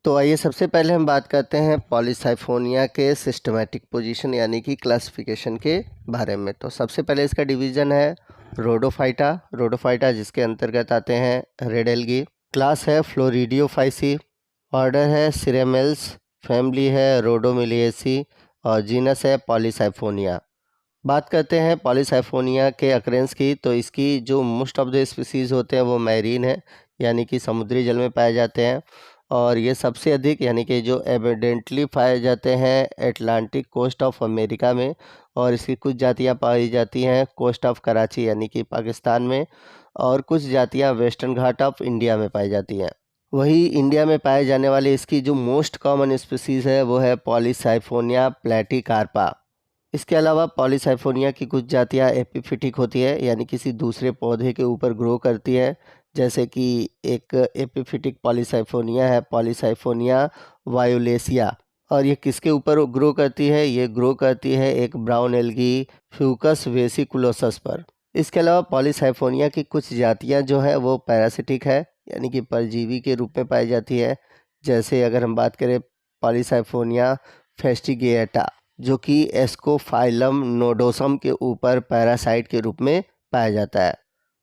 तो आइए सबसे पहले हम बात करते हैं पॉलीसाइफोनिया के सिस्टमैटिक पोजीशन यानी कि क्लासिफिकेशन के बारे में। तो सबसे पहले इसका डिवीज़न है रोडोफाइटा जिसके अंतर्गत आते हैं रेड एल्गी। क्लास है फ्लोरिडियोफाइसी, ऑर्डर है सिरेमेल्स, फैमिली है रोडोमिलिएसी और जीनस है पॉलीसाइफोनिया। बात करते हैं पॉलीसाइफोनिया के अकरेंस की, तो इसकी जो मोस्ट ऑफ द स्पीसीज़ होते हैं वो मैरीन है यानी कि समुद्री जल में पाए जाते हैं, और ये सबसे अधिक यानी कि जो एविडेंटली पाए जाते हैं एटलांटिक कोस्ट ऑफ अमेरिका में, और इसकी कुछ जातियां पाई जाती हैं कोस्ट ऑफ कराची यानी कि पाकिस्तान में, और कुछ जातियां वेस्टर्न घाट ऑफ इंडिया में पाई जाती हैं। वही इंडिया में पाए जाने वाली इसकी जो मोस्ट कॉमन स्पीसीज़ है वो है पॉलीसाइफोनिया प्लेटिकार्पा। इसके अलावा पॉलीसाइफोनिया की कुछ जातियाँ एपिफिटिक होती है यानी किसी दूसरे पौधे के ऊपर ग्रो करती है, जैसे कि एक एपिफिटिक पॉलीसाइफोनिया है पॉलीसाइफोनिया वायोलेसिया। और ये किसके ऊपर ग्रो करती है? ये ग्रो करती है एक ब्राउन एल्गी फ्यूकस वेसिकुलोसस पर। इसके अलावा पॉलीसाइफोनिया की कुछ जातियाँ जो है वो पैरासिटिक है यानी कि परजीवी के रूप में पाई जाती है, जैसे अगर हम बात करें पॉलीसाइफोनिया फेस्टिगिएटा जो कि एस्कोफाइलम नोडोसम के ऊपर पैरासाइट के रूप में पाया जाता है।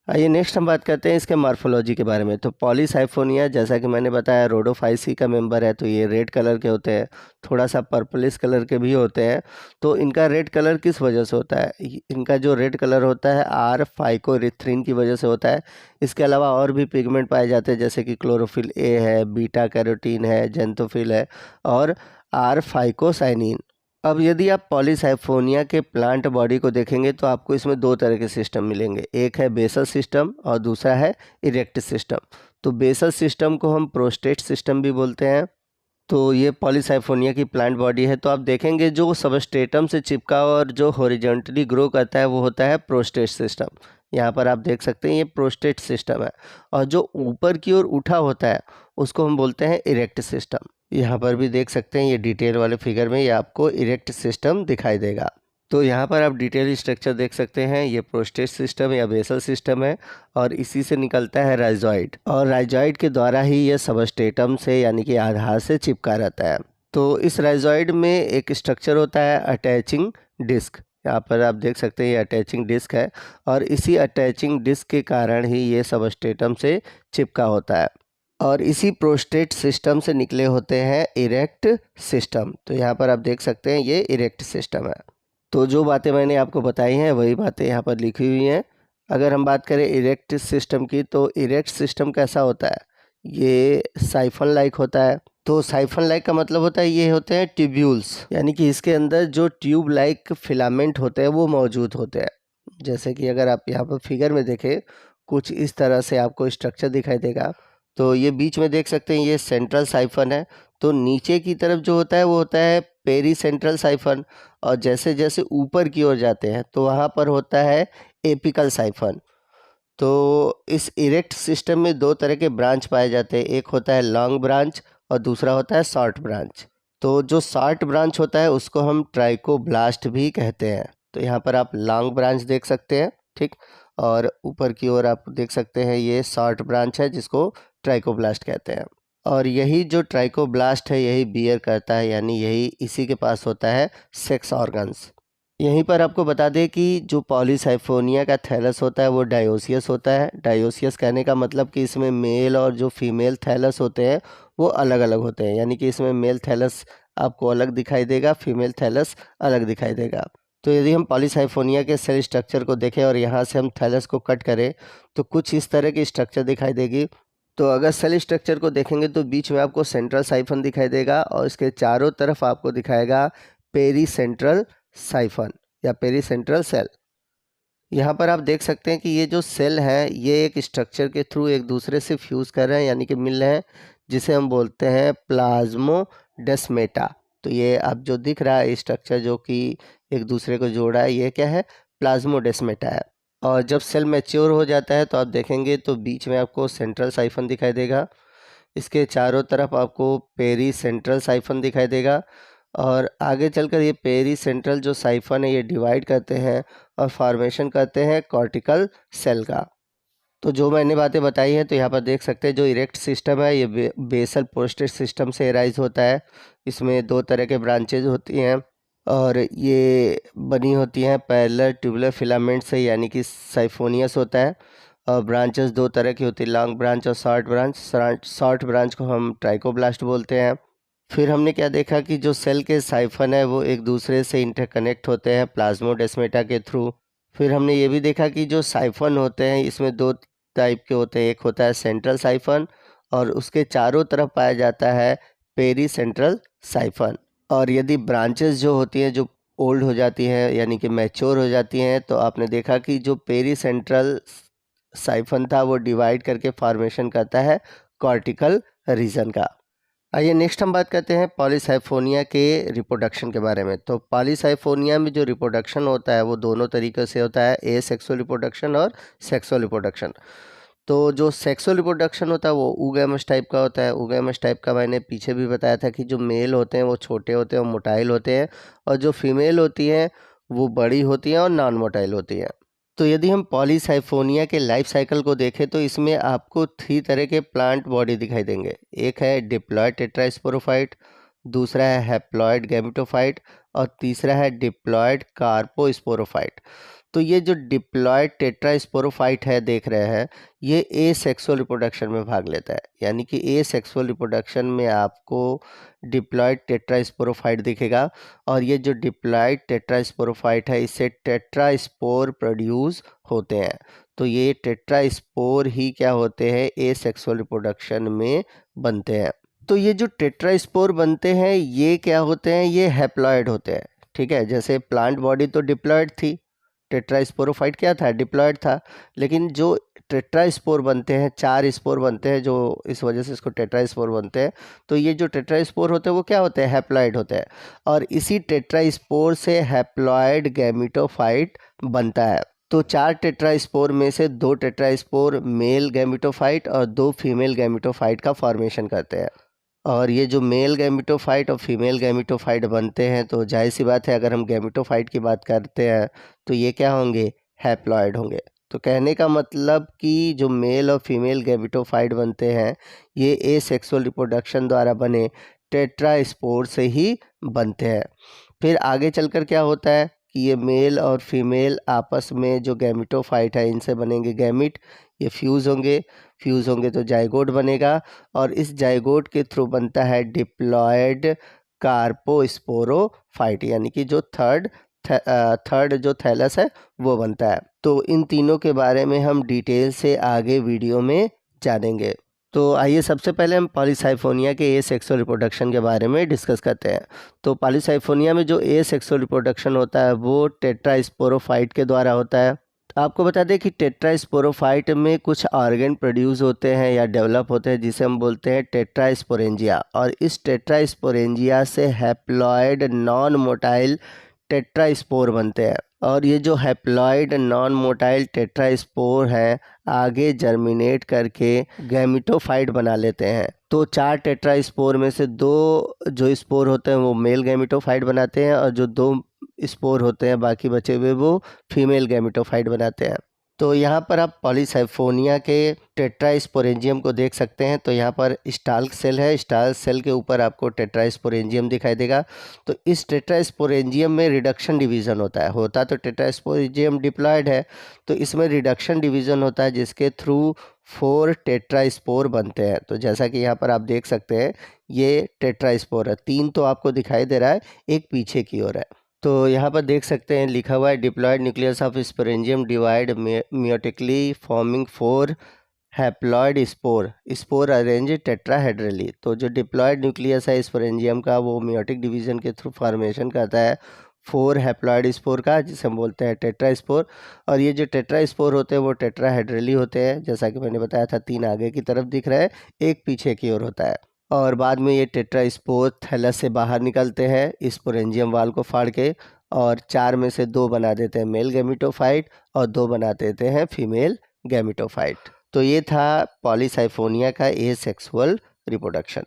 आइए नेक्स्ट हम बात करते हैं इसके मॉर्फोलॉजी के बारे में। तो पॉलीसाइफोनिया जैसा कि मैंने बताया रोडोफाइसी का मेंबर है, तो ये रेड कलर के होते हैं, थोड़ा सा पर्पलिश कलर के भी होते हैं। तो इनका रेड कलर किस वजह से होता है? इनका जो रेड कलर होता है आर फाइकोरिथ्रिन की वजह से होता है। इसके अलावा और भी पिगमेंट पाए जाते हैं जैसे कि क्लोरोफिल ए है, बीटा कैरोटीन है, जेंथोफिल है और आर फाइकोसाइनिन। अब यदि आप पॉलीसाइफोनिया के प्लांट बॉडी को देखेंगे तो आपको इसमें दो तरह के सिस्टम मिलेंगे, एक है बेसल सिस्टम और दूसरा है इरेक्ट सिस्टम। तो बेसल सिस्टम को हम प्रोस्टेट सिस्टम भी बोलते हैं। तो ये पॉलीसाइफोनिया की प्लांट बॉडी है। तो आप देखेंगे जो सबस्ट्रेटम से चिपका और जो हॉरिजॉन्टली ग्रो करता है वो होता है प्रोस्टेट सिस्टम। यहाँ पर आप देख सकते हैं ये प्रोस्टेट सिस्टम है, और जो ऊपर की ओर उठा होता है उसको हम बोलते हैं इरेक्ट सिस्टम। यहाँ पर भी देख सकते हैं ये डिटेल वाले फिगर में ये आपको इरेक्ट सिस्टम दिखाई देगा। तो यहाँ पर आप डिटेल स्ट्रक्चर देख सकते हैं, ये प्रोस्टेट सिस्टम या बेसल सिस्टम है और इसी से निकलता है राइजॉइड, और राइजॉइड के द्वारा ही ये सबस्ट्रेटम से यानी कि आधार से चिपका रहता है। तो इस राइजॉइड में एक स्ट्रक्चर होता है अटैचिंग डिस्क। यहाँ पर आप देख सकते हैं ये अटैचिंग डिस्क है, और इसी अटैचिंग डिस्क के कारण ही ये सबस्ट्रेटम से चिपका होता है, और इसी प्रोस्टेट सिस्टम से निकले होते हैं इरेक्ट सिस्टम। तो यहाँ पर आप देख सकते हैं ये इरेक्ट सिस्टम है। तो जो बातें मैंने आपको बताई हैं वही बातें यहाँ पर लिखी हुई हैं। अगर हम बात करें इरेक्ट सिस्टम की, तो इरेक्ट सिस्टम कैसा होता है? ये साइफन लाइक होता है। तो साइफन लाइक का मतलब होता है ये होते हैं ट्यूब्यूल्स, यानी कि इसके अंदर जो ट्यूब लाइक फिलामेंट होते हैं वो मौजूद होते हैं। जैसे कि अगर आप यहाँ पर फिगर में देखें कुछ इस तरह से आपको स्ट्रक्चर दिखाई देगा। तो ये बीच में देख सकते हैं ये सेंट्रल साइफन है। तो नीचे की तरफ जो होता है वो होता है पेरी सेंट्रल साइफन, और जैसे जैसे ऊपर की ओर जाते हैं तो वहाँ पर होता है एपिकल साइफन। तो इस इरेक्ट सिस्टम में दो तरह के ब्रांच पाए जाते हैं, एक होता है लॉन्ग ब्रांच और दूसरा होता है शॉर्ट ब्रांच। तो जो शॉर्ट ब्रांच होता है उसको हम ट्राइकोब्लास्ट भी कहते हैं। तो यहाँ पर आप लॉन्ग ब्रांच देख सकते हैं, ठीक, और ऊपर की ओर आप देख सकते हैं ये शॉर्ट ब्रांच है जिसको ट्राइकोब्लास्ट कहते हैं। और यही जो ट्राइकोब्लास्ट है यही बियर करता है, यानी यही इसी के पास होता है सेक्स ऑर्गन्स। यहीं पर आपको बता दें कि जो पॉलीसाइफोनिया का थैलस होता है वो डायोसियस होता है। डायोसियस कहने का मतलब कि इसमें मेल और जो फीमेल थैलस होते हैं वो अलग अलग होते हैं, यानी कि इसमें मेल थैलस आपको अलग दिखाई देगा, फीमेल थैलस अलग दिखाई देगा। तो यदि हम पॉलीसाइफोनिया के सेल स्ट्रक्चर को देखें और यहाँ से हम थैलस को कट करें तो कुछ इस तरह की स्ट्रक्चर दिखाई देगी। तो अगर सेल स्ट्रक्चर को देखेंगे तो बीच में आपको सेंट्रल साइफन दिखाई देगा, और इसके चारों तरफ आपको दिखाएगा पेरी सेंट्रल साइफन या पेरी सेंट्रल सेल। यहाँ पर आप देख सकते हैं कि ये जो सेल है ये एक स्ट्रक्चर के थ्रू एक दूसरे से फ्यूज़ कर रहे हैं यानी कि मिल रहे हैं, जिसे हम बोलते हैं प्लाज्मोडेस्मेटा। तो ये आप जो दिख रहा है स्ट्रक्चर जो कि एक दूसरे को जोड़ रहा है ये क्या है? प्लाज्मोडेस्मेटा है। और जब सेल मैच्योर हो जाता है तो आप देखेंगे तो बीच में आपको सेंट्रल साइफन दिखाई देगा, इसके चारों तरफ आपको पेरी सेंट्रल साइफन दिखाई देगा, और आगे चलकर ये पेरी सेंट्रल जो साइफन है ये डिवाइड करते हैं और फॉर्मेशन करते हैं कॉर्टिकल सेल का। तो जो मैंने बातें बताई हैं तो यहाँ पर देख सकते हैं जो इरेक्ट सिस्टम है ये बेसल प्रोस्टेट सिस्टम से एराइज होता है। इसमें दो तरह के ब्रांचेज होती हैं और ये बनी होती हैं पैरेलल ट्यूबुलर फिलामेंट से, यानी कि साइफोनियस होता है। और ब्रांचेस दो तरह की होती है, लॉन्ग ब्रांच और शॉर्ट ब्रांच। शॉर्ट ब्रांच को हम ट्राइकोब्लास्ट बोलते हैं। फिर हमने क्या देखा कि जो सेल के साइफन है वो एक दूसरे से इंटरकनेक्ट होते हैं प्लाज्मोडेस्माटा के थ्रू। फिर हमने ये भी देखा कि जो साइफन होते हैं इसमें दो टाइप के होते हैं, एक होता है सेंट्रल साइफन और उसके चारों तरफ पाया जाता है पेरी सेंट्रल साइफन। और यदि ब्रांचेस जो होती हैं जो ओल्ड हो जाती हैं यानी कि मैच्योर हो जाती हैं तो आपने देखा कि जो पेरी सेंट्रल साइफन था वो डिवाइड करके फॉर्मेशन करता है कॉर्टिकल रीजन का। आइए नेक्स्ट हम बात करते हैं पॉलीसाइफोनिया के रिप्रोडक्शन के बारे में। तो पॉलीसाइफोनिया में जो रिप्रोडक्शन होता है वो दोनों तरीक़े से होता है, ए सेक्सुअल रिप्रोडक्शन और सेक्सुअल रिप्रोडक्शन। तो जो सेक्सुअल रिप्रोडक्शन होता है वो ऊगैमस टाइप का होता है। ऊगैमस टाइप का मैंने पीछे भी बताया था कि जो मेल होते हैं वो छोटे होते हैं और मोटाइल होते हैं, और जो फीमेल होती हैं वो बड़ी होती हैं और नॉन मोटाइल होती हैं। तो यदि हम पॉलीसाइफोनिया के लाइफ साइकिल को देखें तो इसमें आपको 3 तरह के प्लांट बॉडी दिखाई देंगे। एक है डिप्लॉयड टेट्रास्पोरोफाइट, दूसरा है हैप्लॉयड गैमेटोफाइट और तीसरा है डिप्लॉयड कार्पोस्पोरोफाइट। तो ये जो डिप्लॉयड टेट्रास्पोरोफाइट है देख रहे हैं, ये ए सेक्सुअल रिप्रोडक्शन में भाग लेता है, यानी कि ए सेक्सुअल रिप्रोडक्शन में आपको डिप्लॉयड टेट्रास्पोरोफाइट दिखेगा। और ये जो डिप्लॉयड टेट्रास्पोरोफाइट है इससे टेट्रास्पोर प्रोड्यूस होते हैं। तो ये टेट्रास्पोर ही क्या होते हैं, ए सेक्सुअल रिप्रोडक्शन में बनते हैं। तो ये जो टेट्रास्पोर बनते हैं ये क्या होते हैं, ये हैप्लॉयड होते हैं। ठीक है, जैसे प्लांट बॉडी तो डिप्लॉयड थी, टेट्रास्पोरोफाइट क्या था, डिप्लॉयड था। लेकिन जो टेट्रास्पोर बनते हैं, 4 स्पोर बनते हैं, जो इस वजह से इसको टेट्रास्पोर बनते हैं। तो ये जो टेट्रास्पोर होते हैं वो क्या होते हैं, हैप्लॉयड होते हैं। और इसी टेट्रास्पोर से हैप्लॉयड गैमेटोफाइट बनता है। तो 4 टेट्रास्पोर में से 2 टेट्रास्पोर मेल गैमेटोफाइट और 2 फीमेल गैमेटोफाइट का फॉर्मेशन करते हैं। और ये जो मेल गैमेटोफाइट और फीमेल गैमेटोफाइट बनते हैं तो जाहिर सी बात है अगर हम गैमेटोफाइट की बात करते हैं तो ये क्या होंगे, हैप्लॉयड होंगे। तो कहने का मतलब कि जो मेल और फीमेल गैमेटोफाइट बनते हैं ये ए सेक्सुअल रिप्रोडक्शन द्वारा बने टेट्रास्पोर से ही बनते हैं। फिर आगे चलकर क्या होता है कि ये मेल और फीमेल आपस में जो गैमेटोफाइट है इनसे बनेंगे गैमिट, ये फ्यूज़ होंगे तो जाइगोट बनेगा और इस जाइगोट के थ्रू बनता है डिप्लॉयड कार्पोस्पोरोफाइट, यानी कि जो थर्ड जो थैलस है वो बनता है। तो इन तीनों के बारे में हम डिटेल से आगे वीडियो में जानेंगे। तो आइए सबसे पहले हम पॉलीसाइफोनिया के ए सेक्सुअल रिप्रोडक्शन के बारे में डिस्कस करते हैं। तो पॉलीसाइफोनिया में जो ए सेक्सुअल रिप्रोडक्शन होता है वो टेट्रास्पोरोफाइट के द्वारा होता है। आपको बता दें कि टेट्रास्पोरोफाइट में कुछ ऑर्गन प्रोड्यूस होते हैं या डेवलप होते हैं जिसे हम बोलते हैं टेट्रास्पोरेंजिया, और इस टेट्रास्पोरेंजिया से हैप्लॉयड नॉन मोटाइल टेट्रास्पोर बनते हैं। और ये जो हैप्लॉयड नॉन मोटाइल टेट्रास्पोर हैं आगे जर्मिनेट करके गैमेटोफाइट बना लेते हैं। तो 4 टेट्रास्पोर में से 2 जो स्पोर होते हैं वो मेल गैमेटोफाइट बनाते हैं और जो 2 स्पोर होते हैं बाकी बचे हुए वो फीमेल गैमेटोफाइट बनाते हैं। तो यहाँ पर आप पॉलीसाइफोनिया के टेट्रास्पोरेंजियम को देख सकते हैं। तो यहाँ पर स्टाल्क सेल है, स्टाल्क सेल के ऊपर आपको टेट्रास्पोरेंजियम दिखाई देगा। तो इस टेट्रास्पोरेंजियम में रिडक्शन डिवीज़न होता तो टेट्रास्पोरेंजियम डिप्लॉयड है, तो इसमें रिडक्शन डिवीज़न होता है जिसके थ्रू 4 टेट्रास्पोर बनते हैं। तो जैसा कि यहाँ पर आप देख सकते हैं ये टेट्रास्पोर है, 3 तो आपको दिखाई दे रहा है, एक पीछे की ओर है। तो यहाँ पर देख सकते हैं लिखा हुआ है diploid nucleus of sporangium divide meiotically forming 4 haploid spore arrange tetrahedrally. तो जो डिप्लॉयड न्यूक्लियस है स्पोरेंजियम का वो मियोटिक डिवीजन के थ्रू फॉर्मेशन करता है 4 हैप्लॉयड स्पोर का, जिसे हम बोलते हैं टेट्रास्पोर। और ये जो टेट्रास्पोर होते हैं वो टेट्राहेड्रली होते हैं, जैसा कि मैंने बताया था 3 आगे की तरफ दिख रहा है, एक पीछे की ओर होता है। और बाद में ये टेट्रास्पोर थैलस से बाहर निकलते हैं स्पोरेंजियम वाल को फाड़ के, और 4 में से 2 बना देते हैं मेल गैमेटोफाइट और 2 बना देते हैं फीमेल गैमेटोफाइट। तो ये था पॉलीसाइफोनिया का ए सेक्सुअल रिप्रोडक्शन।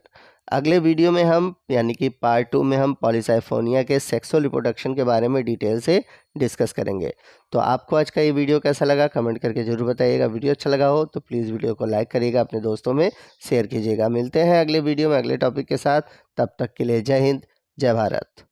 अगले वीडियो में हम यानी कि पार्ट 2 में हम पॉलीसाइफोनिया के सेक्सुअल रिप्रोडक्शन के बारे में डिटेल से डिस्कस करेंगे। तो आपको आज का ये वीडियो कैसा लगा कमेंट करके ज़रूर बताइएगा। वीडियो अच्छा लगा हो तो प्लीज़ वीडियो को लाइक करिएगा, अपने दोस्तों में शेयर कीजिएगा। मिलते हैं अगले वीडियो में अगले टॉपिक के साथ, तब तक के लिए जय हिंद, जय भारत।